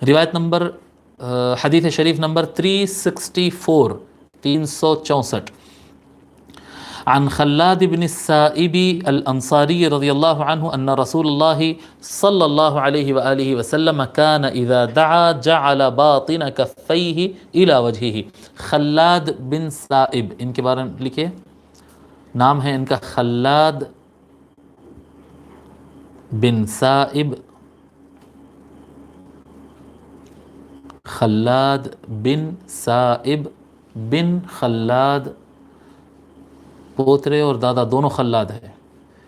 روایت نمبر حدیث شریف نمبر 364 364 عن خلاد بن السائب الأنصاري رضي الله عنه أن رسول الله صلى الله عليه وآله وسلم كان إذا دعا جعل باطن كفيه إلى وجهه. خلاد بن سائب، ان کے بارے میں لکھے، نام ہے ان کا خلاد بن سائب، خلاد بن سائب بن خلاد، پوترے اور دادا دونوں خلاد ہے،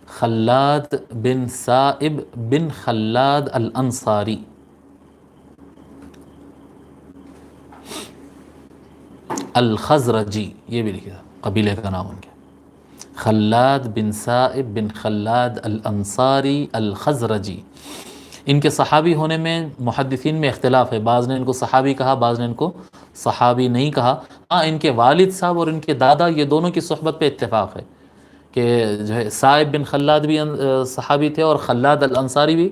خلاد بن سائب بن خلاد الانصاری. الخزرجی، یہ بھی لکھا قبیلے کا نام ان کے، خلاد بن سائب بن خلاد الانصاری الخزرجی. ان کے صحابی ہونے میں محدثین میں اختلاف ہے، بعض نے ان کو صحابی کہا، بعض نے ان کو صحابی نہیں کہا. ہاں ان کے والد صاحب اور ان کے دادا یہ دونوں کی صحبت پہ اتفاق ہے کہ جو ہے سائب بن خلاد بھی صحابی تھے اور خلاد الانصاری بھی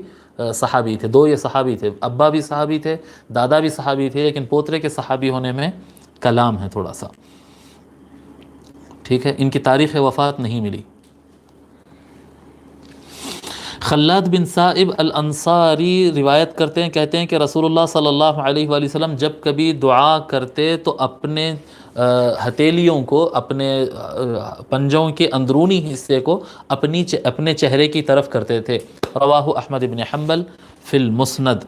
صحابی تھے، دو یہ صحابی تھے، ابا بھی صحابی تھے، دادا بھی صحابی تھے، لیکن پوترے کے صحابی ہونے میں کلام ہے تھوڑا سا. ٹھیک ہے، ان کی تاریخ وفات نہیں ملی. خلاد بن سائب الانصاری روایت کرتے ہیں، کہتے ہیں کہ رسول اللہ صلی اللہ علیہ وآلہ وسلم جب کبھی دعا کرتے تو اپنے ہتھیلیوں کو، اپنے پنجوں کے اندرونی حصے کو اپنے چہرے کی طرف کرتے تھے. رواہ احمد بن حنبل فی المسند.